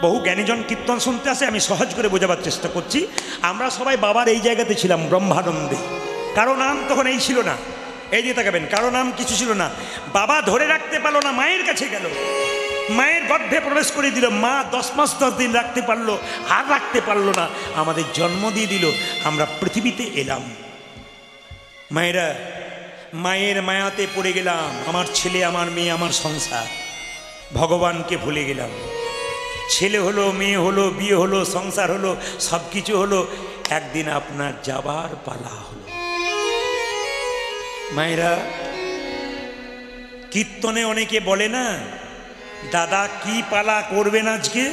বহু জ্ঞানীজন কীর্তন শুনতে আসে, আমি সহজ করে বোঝাবার চেষ্টা করছি। আমরা সবাই বাবার এই জায়গাতে ছিলাম, ব্রহ্মানন্দে। কারো নাম তখন এই ছিল না, এই দিয়ে তাকাবেন, কারো নাম কিছু ছিল না। বাবা ধরে রাখতে পারলো না, মায়ের কাছে গেল, মায়ের গর্ভে প্রবেশ করে দিল। মা 10 মাস 10 দিন রাখতে পারলো, আর রাখতে পারলো না, আমাদের জন্ম দিয়ে দিল, আমরা পৃথিবীতে এলাম। মায়েরা, মায়ের মায়াতে পড়ে গেলাম, আমার ছেলে, আমার মেয়ে, আমার সংসার। ভগবানকে ভুলে গেলাম। ছেলে হলো, মেয়ে হলো, বিয়ে হলো, সংসার হলো, সব কিছু হলো, একদিন আপনার যাবার পালা হলো। মায়েরা, কীর্তনে অনেকে বলে না, দাদা কি পালা করবেন আজকে?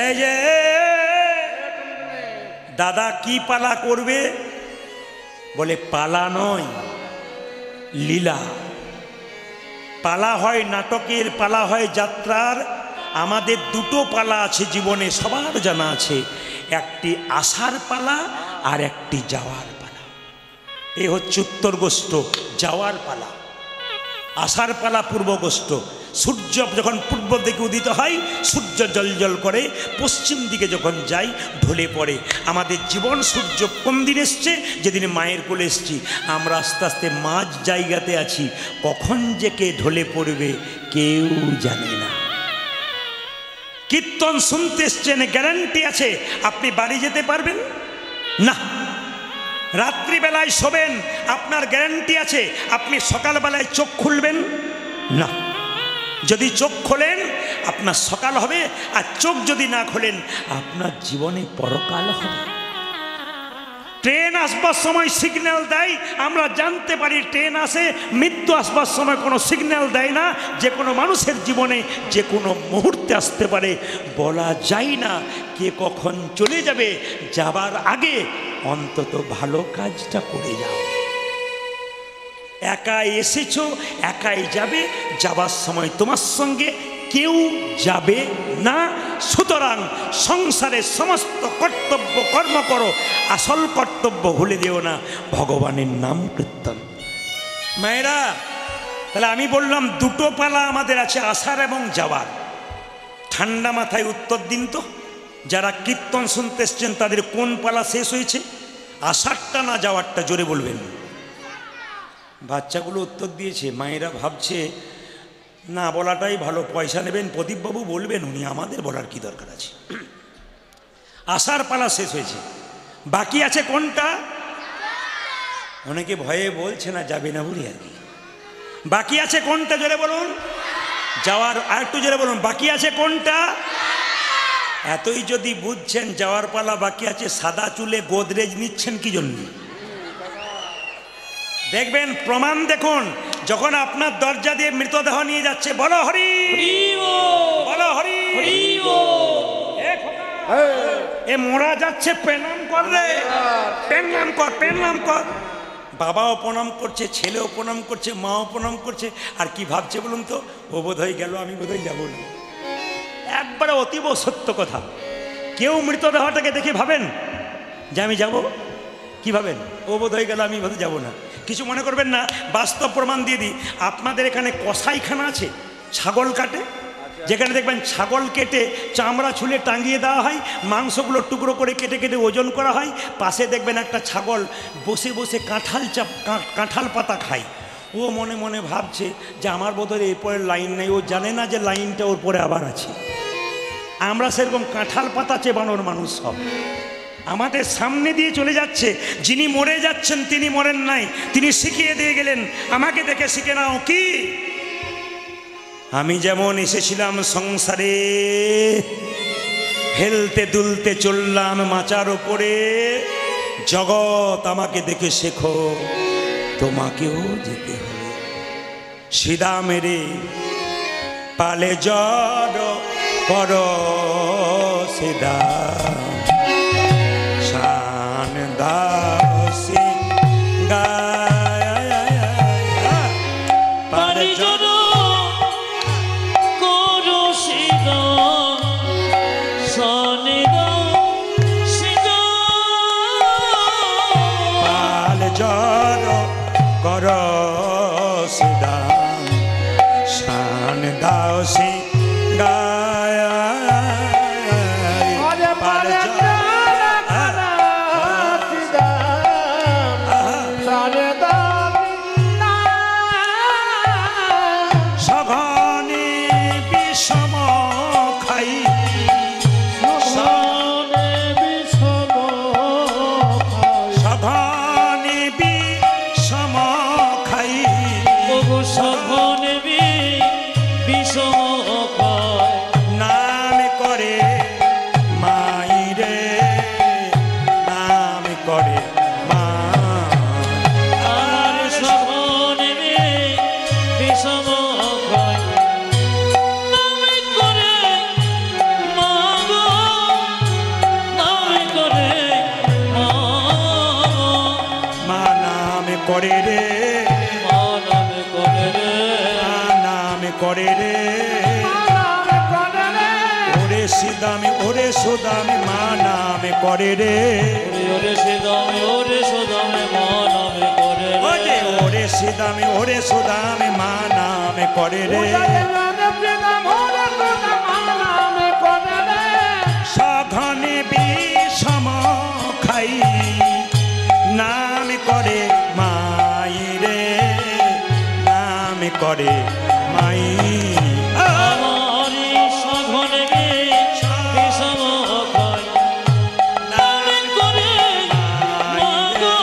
এই যে দাদা কি পালা করবে? বলে পালা নয়, লীলা। পালা হয় নাটকের, পালা হয় যাত্রার। আমাদের দুটো পালা আছে জীবনে, সবার জানা আছে, একটি আসার পালা আর একটি যাওয়ার পালা। এ হচ্ছে উত্তরগোষ্ঠ, যাওয়ার পালা। আসার পালা পূর্বগোষ্ঠ। সূর্য যখন পূর্ব দিকে উদিত হয়, সূর্য জল করে, পশ্চিম দিকে যখন যাই ঢলে পড়ে। আমাদের জীবন সূর্য কোন দিন এসছে? যেদিন মায়ের কোলে এসছি। আমরা আস্তে আস্তে মাঝ জায়গাতে আছি, কখন যে কে ঢলে পড়বে কেউ জানে না। কীর্তন শুনতে এসছেন, গ্যারান্টি আছে আপনি বাড়ি যেতে পারবেন না। রাত্রিবেলায় শোবেন, আপনার গ্যারান্টি আছে আপনি সকালবেলায় চোখ খুলবেন না। যদি চোখ খোলেন আপনার সকাল হবে, আর চোখ যদি না খোলেন আপনার জীবনে পরকাল হবে। ট্রেন আসবার সময় সিগন্যাল দেয়, আমরা জানতে পারি ট্রেন আসে। মৃত্যু আসবার সময় কোনো সিগন্যাল দেয় না। যে কোনো মানুষের জীবনে যে কোনো মুহূর্তে আসতে পারে, বলা যায় না কে কখন চলে যাবে। যাবার আগে অন্তত ভালো কাজটা করে যাও। একাই এসেছো, একাই যাবে, যাবার সময় তোমার সঙ্গে কেউ যাবে না। সুতরাং সংসারের সমস্ত কর্তব্য কর্ম করো, আসল কর্তব্য ভুলে দিও না, ভগবানের নাম কীর্তন। মায়েরা, তাহলে আমি বললাম দুটো পালা আমাদের আছে, আসার এবং যাওয়ার। ঠান্ডা মাথায় উত্তর দিন তো, যারা কীর্তন শুনতে এসছেন তাদের কোন পালা শেষ হয়েছে? আসারটা না যাওয়ারটা? জোরে বলবেন। বাচ্চাগুলো উত্তর দিয়েছে, মায়েরা ভাবছে না বলাটাই ভালো, পয়সা নেবেন প্রদীপবাবু বলবেন, উনি, আমাদের বলার কি দরকার আছে। আসার পালা শেষ হয়েছে, বাকি আছে কোনটা? অনেকে ভয়ে বলছে না যাবে না বলি আর কি। বাকি আছে কোনটা জোরে বলুন? যাওয়ার। আর একটু জোরে বলুন, বাকি আছে কোনটা? এতই যদি বুঝছেন যাওয়ার পালা বাকি আছে, সাদা চুলে গোদরেজ নিচ্ছেন কি জন্য? দেখবেন প্রমাণ দেখুন, যখন আপনার দরজা দিয়ে মৃতদেহ নিয়ে যাচ্ছে, বলো হরি, বলো হরি, এ মোড়া যাচ্ছে, প্রণাম কর রে, প্রণাম কর, প্রণাম কর। বাবাও প্রণাম করছে, ছেলেও প্রণাম করছে, মাও প্রণাম করছে। আর কি ভাবছে বলুন তো? ও বোধ হয় গেল, আমি বোধ হয় যাবো না। একবারে অতীব সত্য কথা। কেউ মৃতদেহটাকে দেখে ভাবেন যে আমি যাব? কি ভাবেন? ও বোধ হয়ে গেল, আমি বোধ হয় যাবো না। কিছু মনে করবেন না, বাস্তব প্রমাণ দিয়ে দিই। আপনাদের এখানে কসাইখানা আছে, ছাগল কাটে, যেখানে দেখবেন ছাগল কেটে চামড়া ছুলে টাঙিয়ে দেওয়া হয়, মাংসগুলো টুকরো করে কেটে কেটে ওজন করা হয়। পাশে দেখবেন একটা ছাগল বসে বসে কাঁঠাল পাতা খায়। ও মনে মনে ভাবছে যে আমার বোধহয় এরপরের লাইন নেই। ও জানে না যে লাইনটা ওর পরে আবার আছে। আমরা সেরকম কাঁঠাল পাতা চেবানোর মানুষ সব। আমাদের সামনে দিয়ে চলে যাচ্ছে, যিনি মরে যাচ্ছেন তিনি মরেন নাই, তিনি শিখিয়ে দিয়ে গেলেন, আমাকে দেখে শিখে নাও। কি? আমি যেমন এসেছিলাম সংসারে, হেলতে দুলতে চললাম মাচার ওপরে, জগৎ আমাকে দেখে শেখো, তোমাকেও যেতে হবে। সিধা মেরে পালে জড় কর সিধা, শান দাসী পালে জড় করো সিধা, শান পালে জড় কর সিধা, শান দাসী গায়। করে রে, মা নামে করে রে, নাম করে রে, ওরে সিদামি ওরে সুদামি মা নামে করে রে, ওরে সিদামি ওরে সুদামি মা নামে করে রে, ওরে সিদামি ওরে সুদামি মা নামে করে রে, সঘনে বিষম খাই নাম করে মাই রে, নাম করে মাই। আমারি সঘনে বিষম খাই নাম করে মা গো,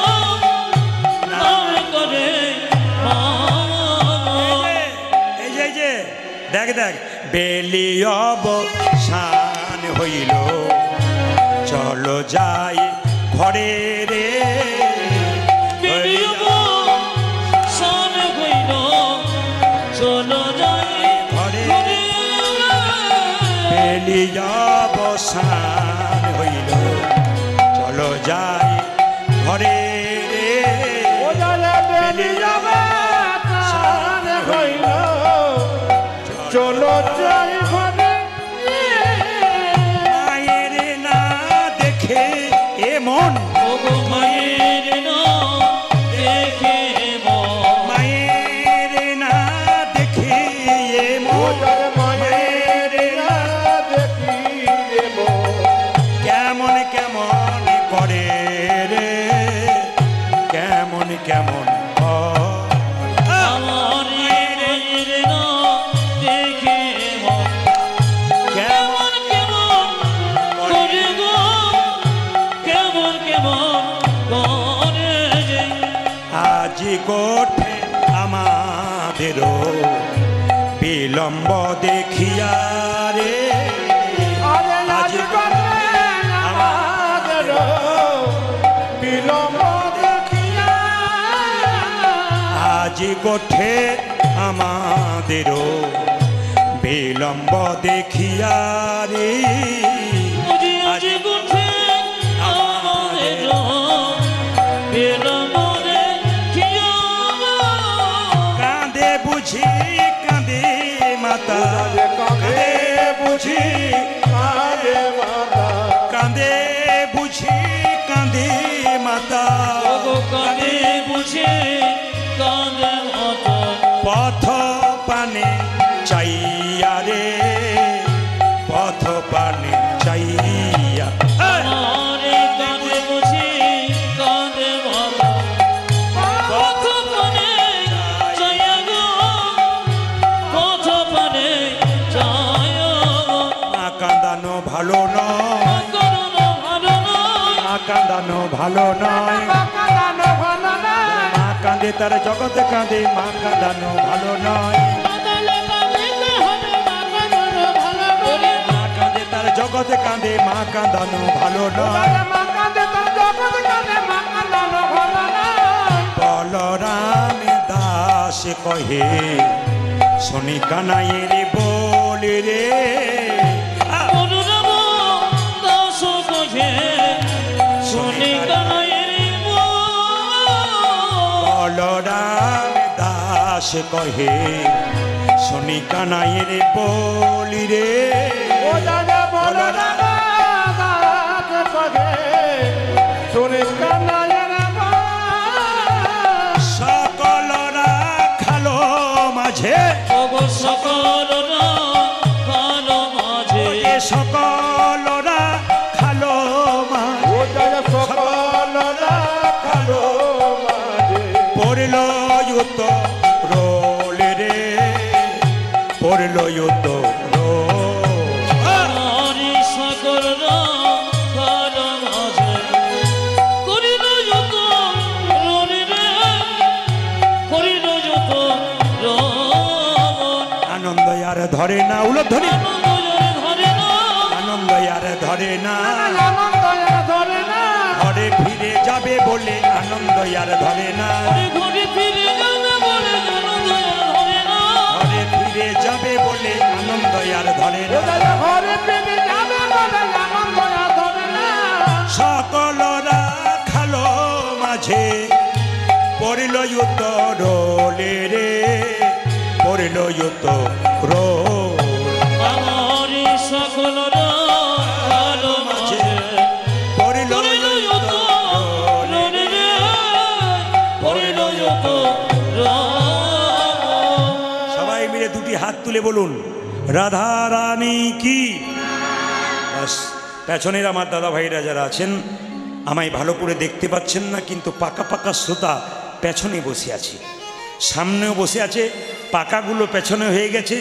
নাম করে মা। এই যে দেখ দেখ বেলি অবসান হইল, চলো যাই ঘরে রে, চলো যাই ঘরে বেলি অবসান হইল, চলো যাই ঘরে রে, বেলি অবসান হইল, চলো যাই ঘরে, মায়ের না দেখে এমন, মায়ের না দেখে মায়ের না দেখে এমন, মায়ের না দেখি কেমন কেমন করে রে, কেমন কেমন আমার মায়ের না দেখে কেমন কেমন করে গো, কেমন কেমন করে যে আজি গোঠে আমাদেরও বিলম্ব দেখিয়া রে, আজি আমাদের বিলম্ব দেখিয়া, আজি গোঠে আমাদেরও বিলম্ব দেখিয়া রে, আজি গুঠে আমাদের বিলম্বে খিয়া, কাঁদে বুঝি কাঁদে মাতা, কাঁদে বুঝি কাঁদে মাতা, কাঁদে বুঝি কাঁদে মাতা, কাঁদে বুঝে কাঁদে মাতা, পথ পানে চাইয়া রে, পথ পানে চাইয়া, আমারে কাঁদে বুঝে কাঁদে মাতা, পথ পানে চাইয়া গো, পথ পানে চাইয়া গো, মা কাঁদানো ভালো নয়, করুণা ভালো নয়, মা কাঁদানো ভালো নয়, কাঁদানো ভালো না, মা কাঁদে তার জগতে কাঁদে, মা কাঁদানো ভালো নয়, কাঁদালে কাঁদিতে হবে, কাঁদানো ভালো না, মা কাঁদে তার জগতে কাঁদে, মা কাঁদানো ভালো নয়, মা কাঁদে তার জগৎ কাঁদে, মা কাঁদানো ভালো না, বলরাম দাস কহে শুনি কানাইয়ের বলি রে, অনুরাম দাস কহে শুনি কানাইয়ের বলরাম দাস কহে শুনি কানাইয়ের বলি রে, ও দাদা বলো দাদা দাদ কহে, শুনে কানাইয়ের সকলরা খালো মাঝে, সকলরা ভালো মাঝে, সকলরা খালো মাঝে, ও দাদা সকলরা কালো মাঝে, পড়ল যুত রোল রে, পড়ল যুত আমারি সকলরা ভালো মাঝে, করিল যত রোরে রে, করিল যত রমন, আনন্দ আর ধরে না উলধ্বনি, আনন্দ ধরে না, আনন্দ আর ধরে না, আনন্দ ধরে না, ঘরে ফিরে যাবে বলে আনন্দ আর ধরে না, ঘুরে ফিরে যাবে বলে আনন্দ ধরে না, ঘরে ফিরে যাবে বলে আনন্দ আর ধরে ও না, দাদা ঘরে ফিরে যাবে বলে আনন্দ ধরে না, সকলরা খালো মাঝে, পড়ল রোলে রে পড়ল রোল আমারি সকল ভালো মাঝে পড়ল সবাই মিলে দুটি হাত তুলে বলুন রাধা রানী কি। বাস, পেছনের আমার দাদা ভাইরা যারা আছেন আমায় ভালো করে দেখতে পাচ্ছেন না, কিন্তু পাকা পাকা শ্রোতা পেছনে বসে আছে, সামনেও বসে আছে, পাকাগুলো পেছনে হয়ে গেছে।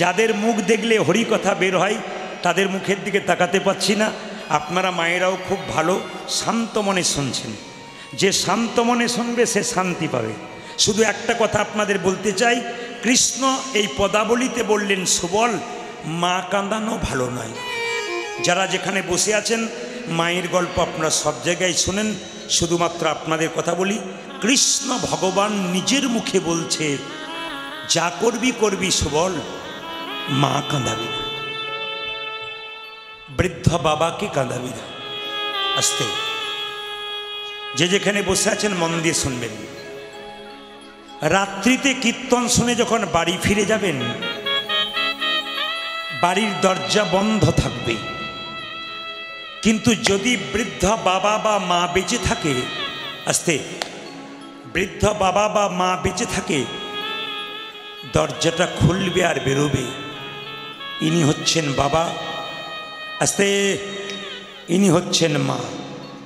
যাদের মুখ দেখলে হরি কথা বের হয় তাদের মুখের দিকে তাকাতে পাচ্ছি না। আপনারা মায়েরাও খুব ভালো শান্ত মনে শুনছেন। যে শান্ত মনে শুনবে সে শান্তি পাবে। শুধু একটা কথা আপনাদের বলতে চাই, কৃষ্ণ এই পদাবলিতে বললেন সুবল, মা কাঁদানো ভালো নয়। যারা যেখানে বসে আছেন মায়ের গল্প আপনারা সব জায়গায় শোনেন। শুধুমাত্র আপনাদের কথা বলি, কৃষ্ণ ভগবান নিজের মুখে বলছে যা করবি করবি সুবল, মা কাঁদাবি না, বৃদ্ধ বাবাকে কাঁদাবি না। আস্তে, যে যেখানে বসে আছেন মন দিয়ে শুনবেন। রাত্রিতে কীর্তন শুনে যখন বাড়ি ফিরে যাবেন, বাড়ির দরজা বন্ধ থাকবে, কিন্তু যদি বৃদ্ধ বাবা বা মা বেঁচে থাকে, আস্তে, বৃদ্ধ বাবা বা মা বেঁচে থাকে, দরজাটা খুলবে আর বেরোবে। ইনি হচ্ছেন বাবা, আস্তে, ইনি হচ্ছেন মা।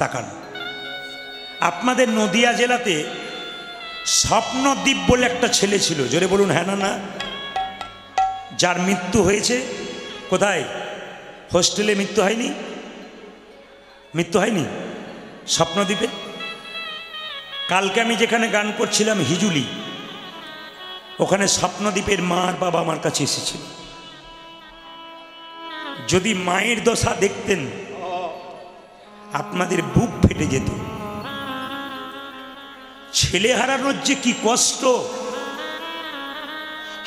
তাকান, আপনাদের নদিয়া জেলাতে স্বপ্নদ্বীপ বলে একটা ছেলে ছিল, জোরে বলুন হ্যাঁ না না, যার মৃত্যু হয়েছে। কোথায়? হোস্টেলে মৃত্যু হয়নি? মৃত্যু হয়নি স্বপ্নদ্বীপে? কালকে আমি যেখানে গান করছিলাম হিজুলি, ওখানে স্বপ্নদ্বীপের মা আর বাবা আমার কাছে এসেছিল। যদি মায়ের দশা দেখতেন আপনাদের বুক ফেটে যেত। ছেলে হারানোর যে কি কষ্ট,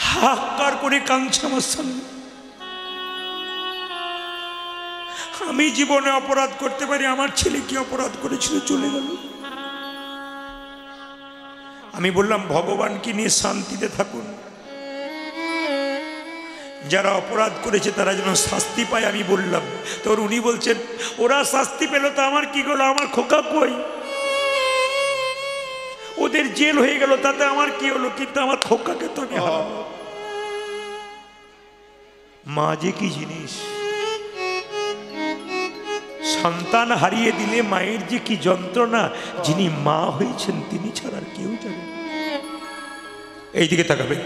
হাহাকার করে কাঁদছে আমার সামনে। আমি জীবনে অপরাধ করতে পারি, আমার ছেলে কি অপরাধ করেছিল, চলে গেল। আমি বললাম ভগবানকে নিয়ে শান্তিতে থাকুন, যারা অপরাধ করেছে তারা যেন শাস্তি পায়। আমি বললাম, তোর উনি বলছেন ওরা শাস্তি পেল তো আমার কি গেল, আমার খোকা কই, ওদের জেল হয়ে গেল তাতে আমার কি হলো, কিন্তু আমার খোকাকে তো আমি হারাবো। মা যে কি জিনিস, সন্তান হারিয়ে দিলে মায়ের যে কি যন্ত্রণা, যিনি মা হয়েছেন তিনি ছাড়া আর কেউ জানে না। এইদিকে তাকাবে।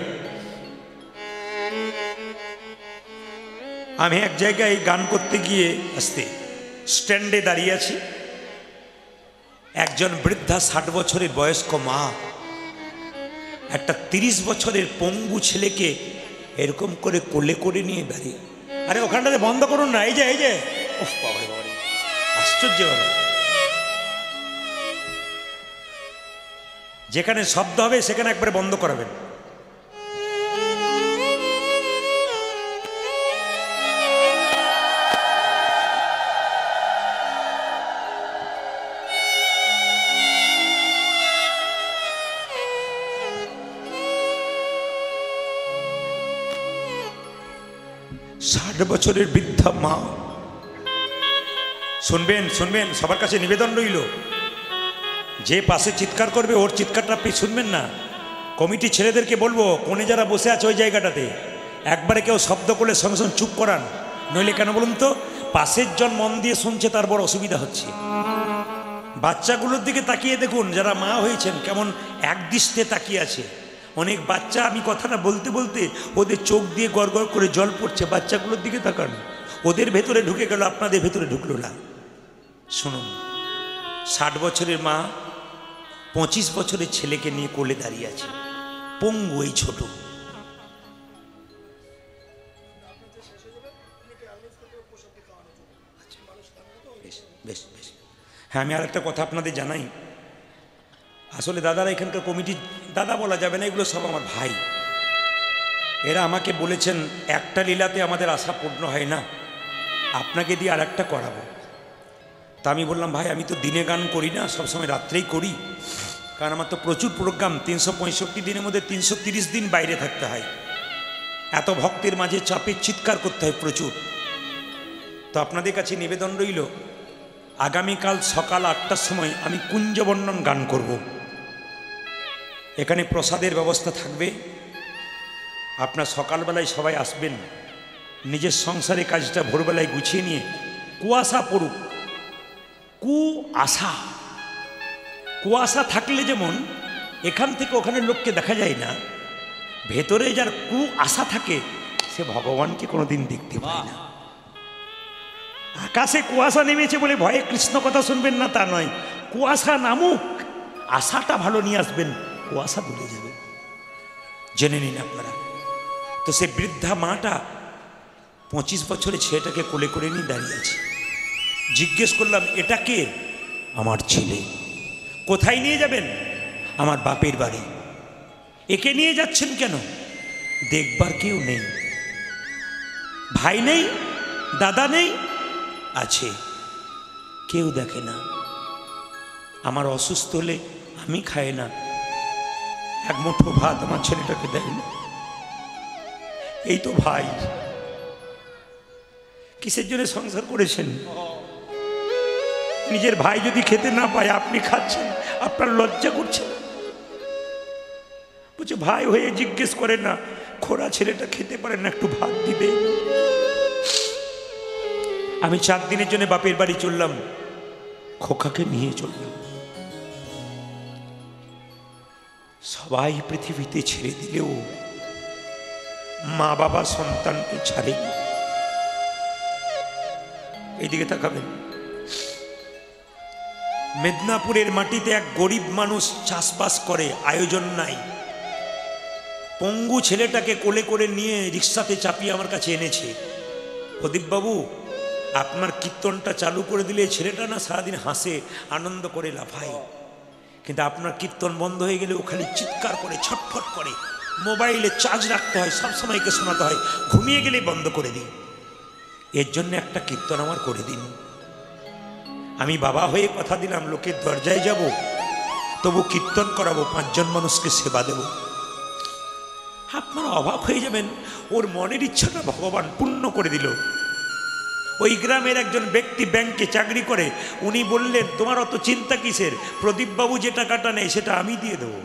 আমি এক জায়গায় গান করতে গিয়ে আসতে স্ট্যান্ডে দাঁড়িয়ে আছি, একজন বৃদ্ধা 60 বছরের বয়স্ক মা একটা 30 বছরের পঙ্গু ছেলেকে এরকম করে কোলে করে নিয়ে দাঁড়িয়ে। আরে ওখানটাতে বন্ধ করুন না, এই যে এই যে, উফ বাবারে বাবারে, আশ্চর্য বাবা। যেখানে শব্দ হবে সেখানে একবারে বন্ধ করাবেন। ষাট বছরের বৃদ্ধা মা, শুনবেন শুনবেন, সবার কাছে নিবেদন রইল, যে পাশে চিৎকার করবে ওর চিৎকারটা আপনি শুনবেন না। কমিটি ছেলেদেরকে বলবো কোণে যারা বসে আছে ওই জায়গাটাতে একবারে কেউ শব্দ করলে সঙ্গে সঙ্গে চুপ করান, নইলে কেন বলুন তো, পাশের জন মন দিয়ে শুনছে তার বড় অসুবিধা হচ্ছে। বাচ্চাগুলোর দিকে তাকিয়ে দেখুন, যারা মা হয়েছেন কেমন একদৃষ্টে তাকিয়ে আছে। অনেক বাচ্চা, আমি কথাটা বলতে বলতে ওদের চোখ দিয়ে গড়গড় করে জল পড়ছে, বাচ্চাগুলোর দিকে তাকান, ওদের ভেতরে ঢুকে গেল, আপনাদের ভেতরে ঢুকলো না। শুনুন, 60 বছরের মা 25 বছরের ছেলেকে নিয়ে কোলে দাঁড়িয়ে আছে, পঙ্গু এই ছোট। বেশ বেশ বেশ, হ্যাঁ আমি আর একটা কথা আপনাদের জানাই। আসলে দাদারা এখানকার কমিটি, দাদা বলা যাবে না, এগুলো সব আমার ভাই। এরা আমাকে বলেছেন একটা লীলাতে আমাদের আশা পূর্ণ হয় না, আপনাকে দিয়ে আর একটা করাবো। তা আমি বললাম ভাই আমি তো দিনে গান করি না, সবসময় রাত্রেই করি, কারণ আমার তো প্রচুর প্রোগ্রাম, 365 দিনের মধ্যে 330 দিন বাইরে থাকতে হয়, এত ভক্তের মাঝে চাপে চিৎকার করতে হয় প্রচুর। তো আপনাদের কাছে নিবেদন রইল, আগামীকাল সকাল 8টার সময় আমি কুঞ্জবর্ণন গান করব। এখানে প্রসাদের ব্যবস্থা থাকবে, আপনার সকালবেলায় সবাই আসবেন, নিজের সংসারে কাজটা ভোরবেলায় গুছিয়ে নিয়ে, কুয়াশা পড়ুক, কুয়াশা থাকলে যেমন এখান থেকে ওখানে লোককে দেখা যায় না, ভেতরে যার আশা থাকে সে ভগবানকে কোনোদিন দেখতে পায় না। আকাশে কুয়াশা নেমেছে বলে ভয়ে কৃষ্ণ কথা শুনবেন না তা নয়, কুয়াশা নামুক, আশাটা ভালো নিয়ে আসবেন, কুয়াশা দূরে যাবে। জেনে নিন আপনারা। তো সে বৃদ্ধা মাটা 25 বছরের ছেলেটাকে কোলে করে নিয়ে দাঁড়িয়ে আছে। জিজ্ঞেস করলাম, এটা কে? আমার ছেলে। কোথায় নিয়ে যাবেন? আমার বাপের বাড়ি। একে নিয়ে যাচ্ছেন কেন? দেখবার কেউ নেই, ভাই নেই, দাদা নেই, আছে কেউ দেখে না। আমার অসুস্থ হলে আমি খাই না, এক মুঠো ভাত আমার ছেলেটাকে দেয় না। এই তো ভাই। কিসের জন্য সংসার করেছেন? নিজের ভাই যদি খেতে না পায় আপনি খাচ্ছেন, আপনার লজ্জা করছে? বলছে ভাই হয়ে জিজ্ঞেস করে না, খোড়া ছেলেটা খেতে পারে না, একটু ভাত দিবে। আমি 4 দিনের জন্য বাপের বাড়ি চললাম, খোকাকে নিয়ে চললাম। সবাই পৃথিবীতে ছেড়ে দিলেও মা বাবা সন্তানকে ছাড়েনি। এইদিকে তাকাবেন, মেদিনীপুরের মাটিতে এক গরিব মানুষ চাষবাস করে, আয়োজন নাই, পঙ্গু ছেলেটাকে কোলে করে নিয়ে রিক্সাতে চাপিয়ে আমার কাছে এনেছে। প্রদীপবাবু, আপনার কীর্তনটা চালু করে দিলে ছেলেটা না সারাদিন হাসে, আনন্দ করে, লাফায়, কিন্তু আপনার কীর্তন বন্ধ হয়ে গেলে ও খালি চিৎকার করে, ছটফট করে, মোবাইলে চার্জ রাখতে হয়, সবসময়কে শোনাতে হয়, ঘুমিয়ে গেলে বন্ধ করে দিই। এর জন্য একটা কীর্তন আমার করে দিন। আমি বাবা হয়ে কথা দিলাম, লোকের দরজায় যাব, তবু কীর্তন করাবো, 5 জন মানুষকে সেবা দেব। আপনারা অবাক হয়ে যাবেন, ওর মনের ইচ্ছাটা ভগবান পূর্ণ করে দিল। ওই গ্রামের একজন ব্যক্তি ব্যাংকে চাকরি করে, উনি বললেন, তোমার অত চিন্তা কিসের, প্রদীপবাবু যে টাকাটা নেই সেটা আমি দিয়ে দেবো।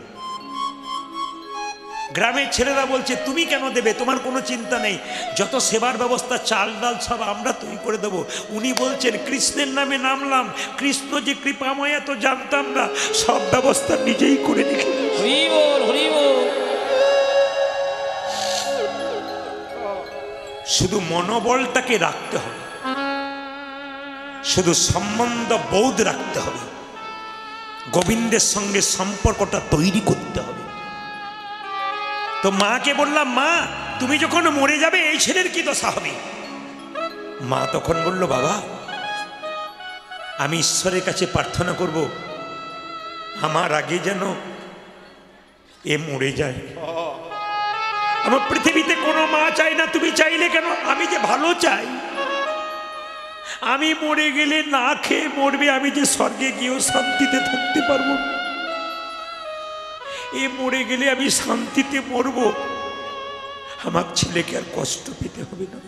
গ্রামের ছেলেরা বলছে, তুমি কেন দেবে, তোমার কোনো চিন্তা নেই, যত সেবার ব্যবস্থা, চাল ডাল সব আমরা তৈরি করে দেবো। উনি বলছেন, কৃষ্ণের নামে নামলাম, কৃষ্ণ যে কৃপাময় এত জানতাম না, সব ব্যবস্থা নিজেই করে রেখে। হরি বল, হরি বল। শুধু মনোবলটাকে রাখতে হবে, শুধু সম্বন্ধ বোধ রাখতে হবে, গোবিন্দের সঙ্গে সম্পর্কটা তৈরি করতে হবে। তো মাকে বললাম, মা তুমি যখন মরে যাবে এই ছেলের কি দশা হবে? মা তখন বলল, বাবা আমি ঈশ্বরের কাছে প্রার্থনা করব, আমার আগে যেন এ মরে যায়। আমার পৃথিবীতে কোনো মা চাই না, তুমি চাইলে কেন? আমি যে ভালো চাই, আমি মরে গেলে না খেয়ে মরবে, আমি যে স্বর্গে গিয়েও শান্তিতে থাকতে পারবো না। এ মরে গেলে আমি শান্তিতে মরবো, আমার ছেলেকে আর কষ্ট পেতে হবে না।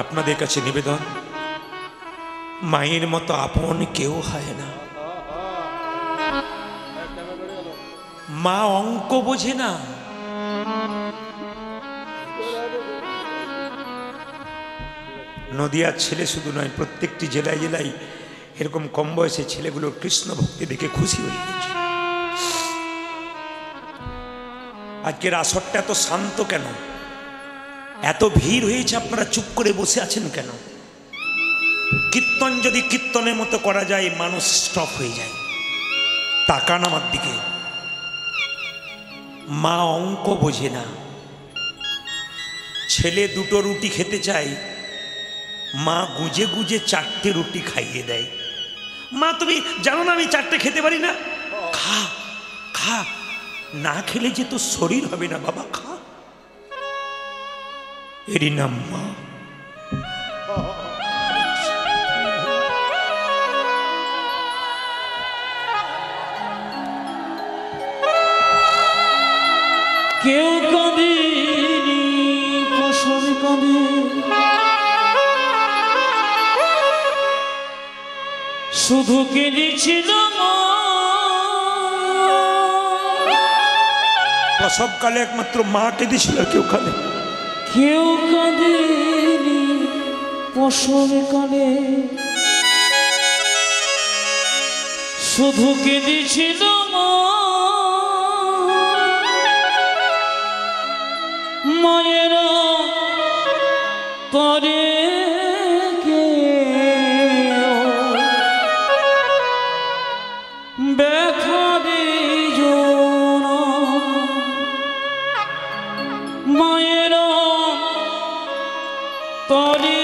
আপনাদের কাছে নিবেদন, মায়ের মতো আপন কেউ হয় না। মা অঙ্ক বোঝে না, নদিয়ার ছেলে শুধু নয়, প্রত্যেকটি জেলায় জেলায় এরকম কম বয়সে ছেলেগুলোর কৃষ্ণ ভক্তি দেখে খুশি হয়ে গেছে। আজকের আসরটা এত শান্ত কেন? এত ভিড় হয়েছে, আপনারা চুপ করে বসে আছেন কেন? কীর্তন যদি কীর্তনের মতো করা যায়, মানুষ স্টপ হয়ে যায়। তাকান আমার দিকে। মা অঙ্ক বোঝে না, ছেলে 2টো রুটি খেতে চায়, মা গুজে গুজে 4টে রুটি খাইয়ে দেয়। মা তুমি জানো না আমি 4টে খেতে পারি না? খা খা, না খেলে যে তোর শরীর হবে না, বাবা খা। এরই নাম মা। শুধু কেঁদেছিল মা। প্রসবকালে একমাত্র মা কেঁদেছিল, কেউ কাঁদে? কেউ কাঁদেনি প্রসবে কালে, শুধু কেঁদেছিল মা। মায়েরা তরে ব্যথা দিও না, মায়েরা তরে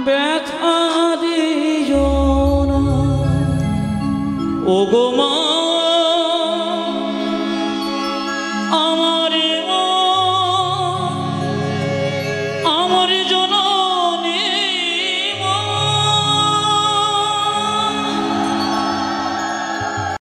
ব্যথা দিও না। ওগো